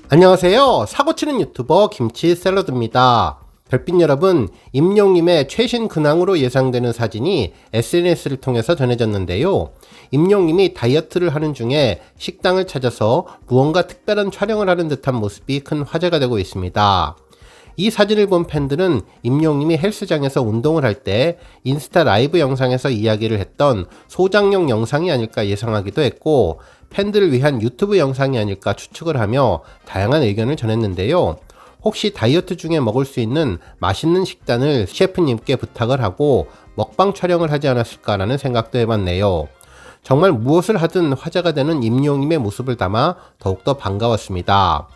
안녕하세요. 사고치는 유튜버 김치샐러드입니다. 별빛 여러분, 임영님의 최신 근황으로 예상되는 사진이 SNS를 통해서 전해졌는데요. 임영님이 다이어트를 하는 중에 식당을 찾아서 무언가 특별한 촬영을 하는 듯한 모습이 큰 화제가 되고 있습니다. 이 사진을 본 팬들은 임영님이 헬스장에서 운동을 할 때 인스타 라이브 영상에서 이야기를 했던 소장용 영상이 아닐까 예상하기도 했고, 팬들을 위한 유튜브 영상이 아닐까 추측을 하며 다양한 의견을 전했는데요. 혹시 다이어트 중에 먹을 수 있는 맛있는 식단을 셰프님께 부탁을 하고 먹방 촬영을 하지 않았을까라는 생각도 해봤네요. 정말 무엇을 하든 화제가 되는 임영님의 모습을 담아 더욱더 반가웠습니다.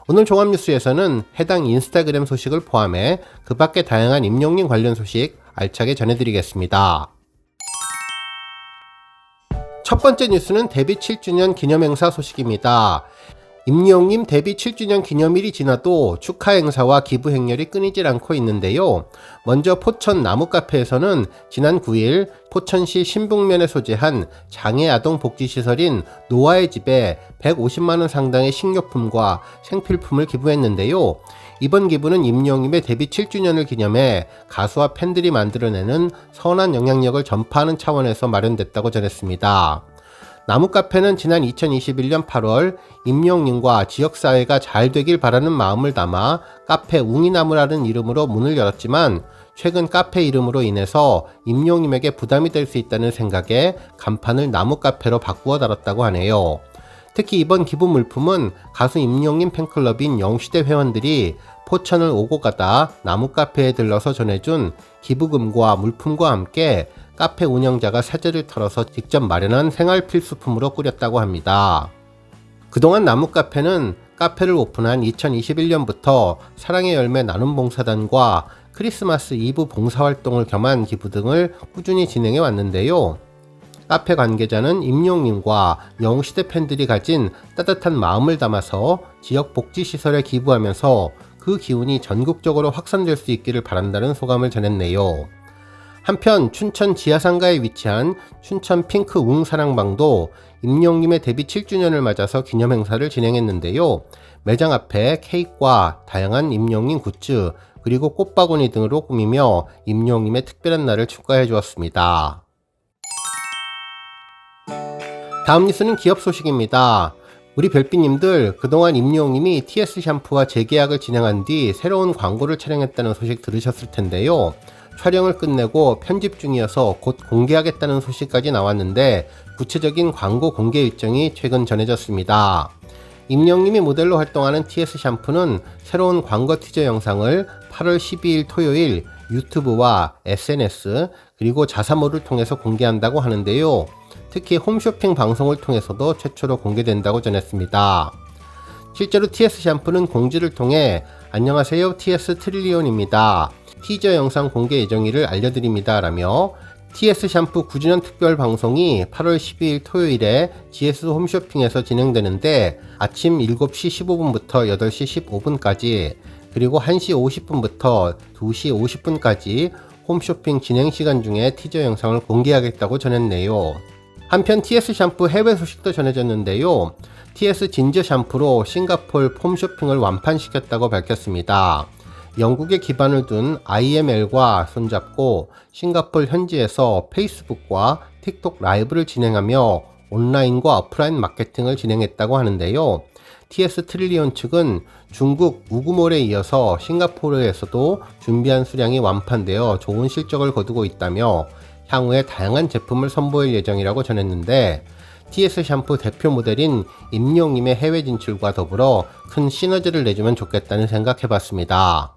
오늘 종합뉴스에서는 해당 인스타그램 소식을 포함해 그 밖의 다양한 임영님 관련 소식 알차게 전해드리겠습니다. 첫 번째 뉴스는 데뷔 7주년 기념행사 소식입니다. 임영님 데뷔 7주년 기념일이 지나도 축하 행사와 기부 행렬이 끊이질 않고 있는데요. 먼저 포천 나무카페에서는 지난 9일 포천시 신북면에 소재한 장애 아동 복지시설인 노아의 집에 150만원 상당의 식료품과 생필품을 기부했는데요. 이번 기부는 임영님의 데뷔 7주년을 기념해 가수와 팬들이 만들어내는 선한 영향력을 전파하는 차원에서 마련됐다고 전했습니다. 나무카페는 지난 2021년 8월 임영님과 지역사회가 잘 되길 바라는 마음을 담아 카페 웅이나무라는 이름으로 문을 열었지만 최근 카페 이름으로 인해서 임영님에게 부담이 될 수 있다는 생각에 간판을 나무카페로 바꾸어 달았다고 하네요. 특히 이번 기부 물품은 가수 임영님 팬클럽인 영시대 회원들이 포천을 오고 가다 나무카페에 들러서 전해준 기부금과 물품과 함께 카페 운영자가 사재를 털어서 직접 마련한 생활 필수품으로 꾸렸다고 합니다. 그동안 나무카페는 카페를 오픈한 2021년부터 사랑의 열매 나눔봉사단과 크리스마스 이브 봉사활동을 겸한 기부 등을 꾸준히 진행해 왔는데요. 카페 관계자는 임영님과 영시대 팬들이 가진 따뜻한 마음을 담아서 지역 복지시설에 기부하면서 그 기운이 전국적으로 확산될 수 있기를 바란다는 소감을 전했네요. 한편 춘천 지하상가에 위치한 춘천 핑크 웅사랑방도 임영님의 데뷔 7주년을 맞아서 기념행사를 진행했는데요. 매장 앞에 케이크와 다양한 임영님 굿즈 그리고 꽃바구니 등으로 꾸미며 임영님의 특별한 날을 축하해 주었습니다. 다음 뉴스는 기업 소식입니다. 우리 별빛님들 그동안 임영님이 TS 샴푸와 재계약을 진행한 뒤 새로운 광고를 촬영했다는 소식 들으셨을 텐데요. 촬영을 끝내고 편집 중이어서 곧 공개하겠다는 소식까지 나왔는데 구체적인 광고 공개 일정이 최근 전해졌습니다. 임영님이 모델로 활동하는 TS 샴푸는 새로운 광고 티저 영상을 8월 12일 토요일 유튜브와 SNS 그리고 자사몰을 통해서 공개한다고 하는데요. 특히 홈쇼핑 방송을 통해서도 최초로 공개된다고 전했습니다. 실제로 TS 샴푸는 공지를 통해 안녕하세요 TS 트릴리온입니다. 티저 영상 공개 예정일을 알려드립니다 라며 TS 샴푸 9주년 특별 방송이 8월 12일 토요일에 GS 홈쇼핑에서 진행되는데 아침 7시 15분부터 8시 15분까지 그리고 1시 50분부터 2시 50분까지 홈쇼핑 진행 시간 중에 티저 영상을 공개하겠다고 전했네요. 한편 TS 샴푸 해외 소식도 전해졌는데요. TS 진저 샴푸로 싱가포르 홈쇼핑을 완판시켰다고 밝혔습니다. 영국에 기반을 둔 IML과 손잡고 싱가포르 현지에서 페이스북과 틱톡 라이브를 진행하며 온라인과 오프라인 마케팅을 진행했다고 하는데요. TS 트릴리온 측은 중국 우구몰에 이어서 싱가포르에서도 준비한 수량이 완판되어 좋은 실적을 거두고 있다며 향후에 다양한 제품을 선보일 예정이라고 전했는데 TS 샴푸 대표 모델인 임영님의 해외 진출과 더불어 큰 시너지를 내주면 좋겠다는 생각해봤습니다.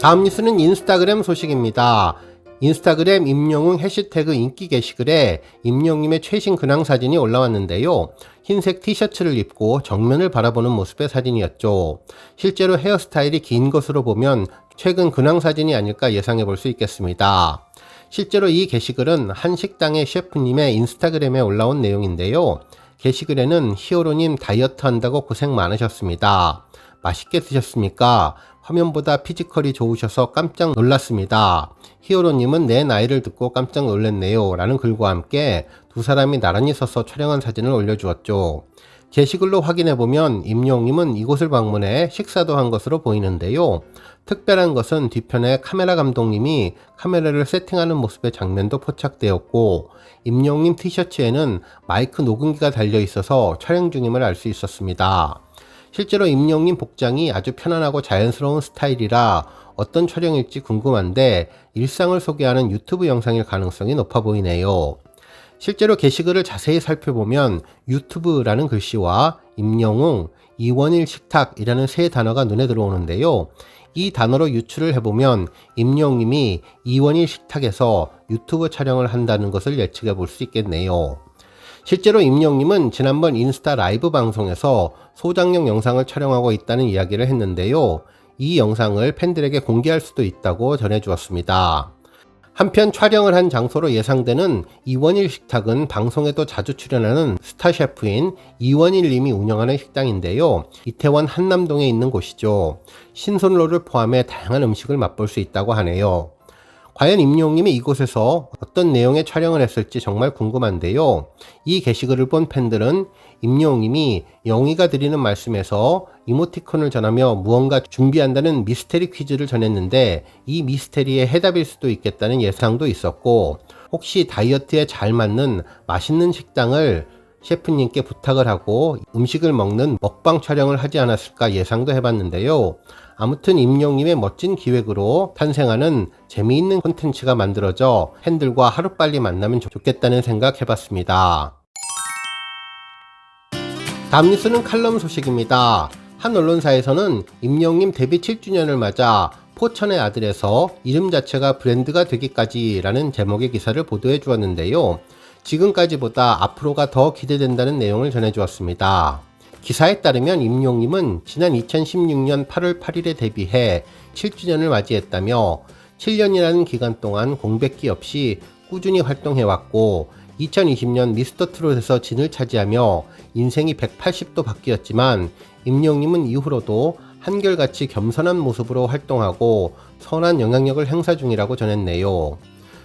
다음 뉴스는 인스타그램 소식입니다. 인스타그램 임영웅 해시태그 인기 게시글에 임영님의 최신 근황 사진이 올라왔는데요. 흰색 티셔츠를 입고 정면을 바라보는 모습의 사진이었죠. 실제로 헤어스타일이 긴 것으로 보면 최근 근황 사진이 아닐까 예상해 볼 수 있겠습니다. 실제로 이 게시글은 한 식당의 셰프님의 인스타그램에 올라온 내용인데요. 게시글에는 히어로님 다이어트 한다고 고생 많으셨습니다. 맛있게 드셨습니까? 화면보다 피지컬이 좋으셔서 깜짝 놀랐습니다. 히어로님은 내 나이를 듣고 깜짝 놀랐네요 라는 글과 함께 두 사람이 나란히 서서 촬영한 사진을 올려주었죠. 게시글로 확인해보면 임영웅님은 이곳을 방문해 식사도 한 것으로 보이는데요. 특별한 것은 뒤편에 카메라 감독님이 카메라를 세팅하는 모습의 장면도 포착되었고, 임영웅님 티셔츠에는 마이크 녹음기가 달려있어서 촬영 중임을 알 수 있었습니다. 실제로 임영웅님 복장이 아주 편안하고 자연스러운 스타일이라 어떤 촬영일지 궁금한데 일상을 소개하는 유튜브 영상일 가능성이 높아 보이네요. 실제로 게시글을 자세히 살펴보면 유튜브라는 글씨와 임영웅, 이원일 식탁이라는 세 단어가 눈에 들어오는데요. 이 단어로 유추를 해보면 임영웅님이 이원일 식탁에서 유튜브 촬영을 한다는 것을 예측해 볼 수 있겠네요. 실제로 임영웅님은 지난번 인스타 라이브 방송에서 소장용 영상을 촬영하고 있다는 이야기를 했는데요. 이 영상을 팬들에게 공개할 수도 있다고 전해주었습니다. 한편 촬영을 한 장소로 예상되는 이원일 식탁은 방송에도 자주 출연하는 스타 셰프인 이원일 님이 운영하는 식당인데요. 이태원 한남동에 있는 곳이죠. 신선로를 포함해 다양한 음식을 맛볼 수 있다고 하네요. 과연 임영웅님이 이곳에서 어떤 내용의 촬영을 했을지 정말 궁금한데요. 이 게시글을 본 팬들은 임영웅님이 영희가 드리는 말씀에서 이모티콘을 전하며 무언가 준비한다는 미스테리 퀴즈를 전했는데 이 미스테리의 해답일 수도 있겠다는 예상도 있었고, 혹시 다이어트에 잘 맞는 맛있는 식당을 셰프님께 부탁을 하고 음식을 먹는 먹방 촬영을 하지 않았을까 예상도 해봤는데요. 아무튼 임영웅님의 멋진 기획으로 탄생하는 재미있는 콘텐츠가 만들어져 팬들과 하루빨리 만나면 좋겠다는 생각 해봤습니다. 다음 뉴스는 칼럼 소식입니다. 한 언론사에서는 임영웅님 데뷔 7주년을 맞아 포천의 아들에서 이름 자체가 브랜드가 되기까지라는 제목의 기사를 보도해 주었는데요. 지금까지보다 앞으로가 더 기대된다는 내용을 전해 주었습니다. 기사에 따르면 임영웅님은 지난 2016년 8월 8일에 데뷔해 7주년을 맞이했다며 7년이라는 기간 동안 공백기 없이 꾸준히 활동해왔고 2020년 미스터트롯에서 진을 차지하며 인생이 180도 바뀌었지만 임영웅님은 이후로도 한결같이 겸손한 모습으로 활동하고 선한 영향력을 행사 중이라고 전했네요.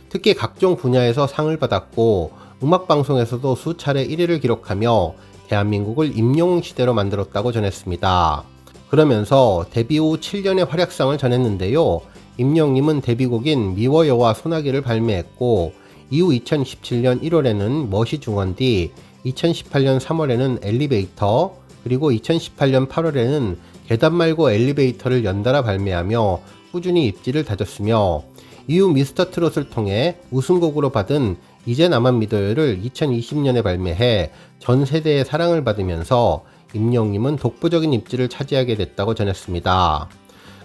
특히 각종 분야에서 상을 받았고 음악방송에서도 수차례 1위를 기록하며 대한민국을 임영웅 시대로 만들었다고 전했습니다. 그러면서 데뷔 후 7년의 활약상을 전했는데요. 임영웅님은 데뷔곡인 미워요와 소나기를 발매했고 이후 2017년 1월에는 멋이 중헌디, 2018년 3월에는 엘리베이터, 그리고 2018년 8월에는 계단 말고 엘리베이터를 연달아 발매하며 꾸준히 입지를 다졌으며 이후 미스터트롯을 통해 우승곡으로 받은 이제 나만 믿어요를 2020년에 발매해 전 세대의 사랑을 받으면서 임영웅님은 독보적인 입지를 차지하게 됐다고 전했습니다.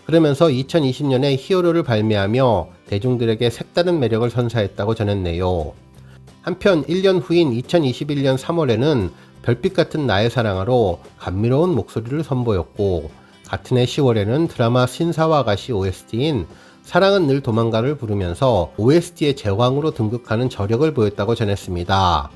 그러면서 2020년에 히어로를 발매하며 대중들에게 색다른 매력을 선사했다고 전했네요. 한편 1년 후인 2021년 3월에는 별빛 같은 나의 사랑아로 감미로운 목소리를 선보였고 같은 해 10월에는 드라마 신사와 아가씨 OST인 사랑은 늘 도망가를 부르면서 OST의 제왕으로 등극하는 저력을 보였다고 전했습니다.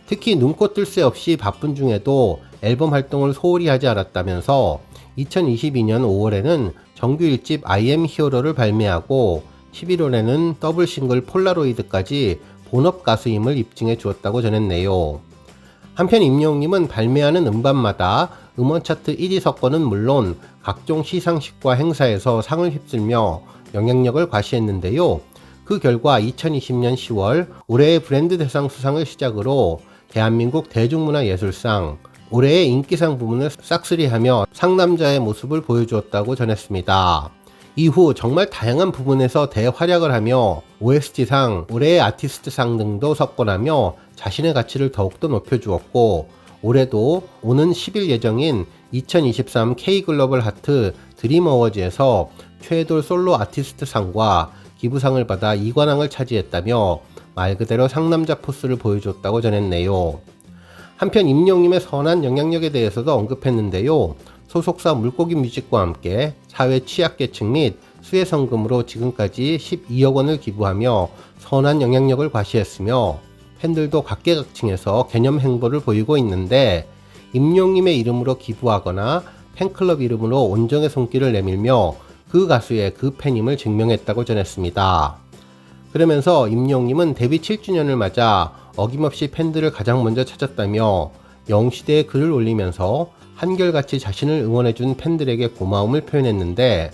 특히 눈꽃 뜰 새 없이 바쁜 중에도 앨범 활동을 소홀히 하지 않았다면서 2022년 5월에는 정규 1집 I am 히어로를 발매하고 11월에는 더블 싱글 폴라로이드까지 본업 가수임을 입증해 주었다고 전했네요. 한편 임영웅님은 발매하는 음반마다 음원 차트 1위 석권은 물론 각종 시상식과 행사에서 상을 휩쓸며 영향력을 과시했는데요. 그 결과 2020년 10월 올해의 브랜드 대상 수상을 시작으로 대한민국 대중문화예술상, 올해의 인기상 부문을 싹쓸이하며 상남자의 모습을 보여주었다고 전했습니다. 이후 정말 다양한 부분에서 대활약을 하며 OST상, 올해의 아티스트상 등도 석권하며 자신의 가치를 더욱더 높여주었고 올해도 오는 10일 예정인 2023 K글로벌 하트 드림 어워즈에서 최애돌 솔로 아티스트 상과 기부상을 받아 2관왕을 차지했다며 말 그대로 상남자 포스를 보여줬다고 전했네요. 한편 임영웅님의 선한 영향력에 대해서도 언급했는데요. 소속사 물고기 뮤직과 함께 사회 취약계층 및 수혜성금으로 지금까지 12억 원을 기부하며 선한 영향력을 과시했으며 팬들도 각계각층에서 개념 행보를 보이고 있는데 임영웅님의 이름으로 기부하거나 팬클럽 이름으로 온정의 손길을 내밀며 그 가수의 그 팬임을 증명했다고 전했습니다. 그러면서 임영웅님은 데뷔 7주년을 맞아 어김없이 팬들을 가장 먼저 찾았다며 영시대에 글을 올리면서 한결같이 자신을 응원해준 팬들에게 고마움을 표현했는데,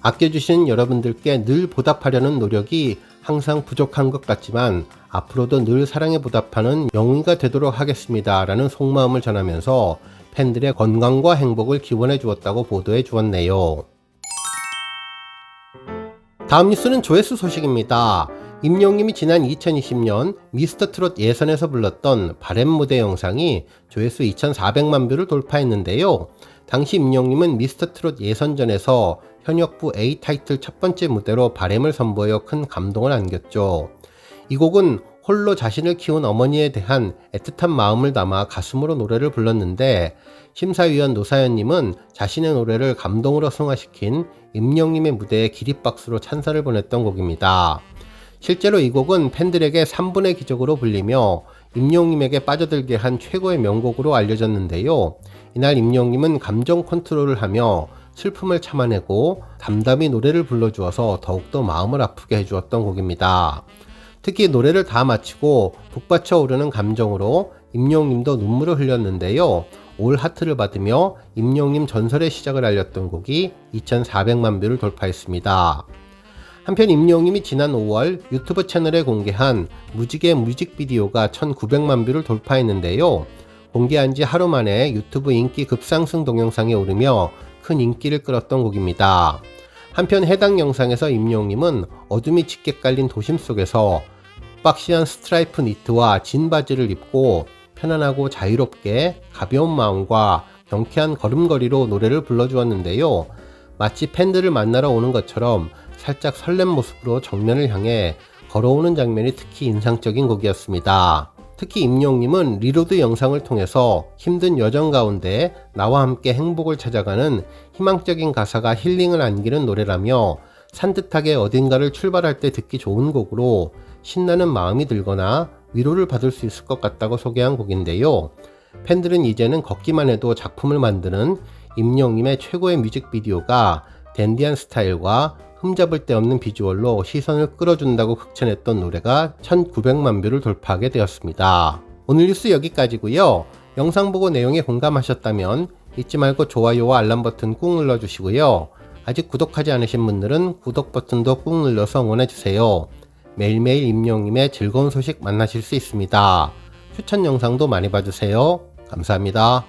아껴주신 여러분들께 늘 보답하려는 노력이 항상 부족한 것 같지만 앞으로도 늘 사랑에 보답하는 영웅이가 되도록 하겠습니다 라는 속마음을 전하면서 팬들의 건강과 행복을 기원해 주었다고 보도해 주었네요. 다음 뉴스는 조회수 소식입니다. 임영웅님이 지난 2020년 미스터트롯 예선에서 불렀던 바램 무대 영상이 조회수 2,400만 뷰를 돌파했는데요. 당시 임영웅님은 미스터트롯 예선전에서 현역부 A 타이틀 첫 번째 무대로 바램을 선보여 큰 감동을 안겼죠. 이 곡은 홀로 자신을 키운 어머니에 대한 애틋한 마음을 담아 가슴으로 노래를 불렀는데, 심사위원 노사연님은 자신의 노래를 감동으로 승화시킨 임영웅님의 무대에 기립박수로 찬사를 보냈던 곡입니다. 실제로 이 곡은 팬들에게 3분의 기적으로 불리며 임영웅님에게 빠져들게 한 최고의 명곡으로 알려졌는데요. 이날 임영웅님은 감정 컨트롤을 하며 슬픔을 참아내고 담담히 노래를 불러주어서 더욱더 마음을 아프게 해주었던 곡입니다. 특히 노래를 다 마치고 북받쳐 오르는 감정으로 임영웅님도 눈물을 흘렸는데요. 올 하트를 받으며 임영웅님 전설의 시작을 알렸던 곡이 2,400만 뷰를 돌파했습니다. 한편 임영웅님이 지난 5월 유튜브 채널에 공개한 무지개 뮤직비디오가 1,900만 뷰를 돌파했는데요. 공개한 지 하루 만에 유튜브 인기 급상승 동영상에 오르며 큰 인기를 끌었던 곡입니다. 한편 해당 영상에서 임영웅님은 어둠이 짙게 깔린 도심 속에서 박시한 스트라이프 니트와 진 바지를 입고 편안하고 자유롭게 가벼운 마음과 경쾌한 걸음걸이로 노래를 불러주었는데요. 마치 팬들을 만나러 오는 것처럼 살짝 설렘 모습으로 정면을 향해 걸어오는 장면이 특히 인상적인 곡이었습니다. 특히 임영웅님은 리로드 영상을 통해서 힘든 여정 가운데 나와 함께 행복을 찾아가는 희망적인 가사가 힐링을 안기는 노래라며 산뜻하게 어딘가를 출발할 때 듣기 좋은 곡으로 신나는 마음이 들거나 위로를 받을 수 있을 것 같다고 소개한 곡인데요. 팬들은 이제는 걷기만 해도 작품을 만드는 임영웅님의 최고의 뮤직비디오가 댄디한 스타일과 흠잡을 데 없는 비주얼로 시선을 끌어준다고 극찬했던 노래가 1,900만 뷰를 돌파하게 되었습니다. 오늘 뉴스 여기까지고요. 영상 보고 내용에 공감하셨다면 잊지 말고 좋아요와 알람 버튼 꾹 눌러주시고요. 아직 구독하지 않으신 분들은 구독 버튼도 꾹 눌러서 응원해주세요. 매일매일 임영웅님의 즐거운 소식 만나실 수 있습니다. 추천 영상도 많이 봐주세요. 감사합니다.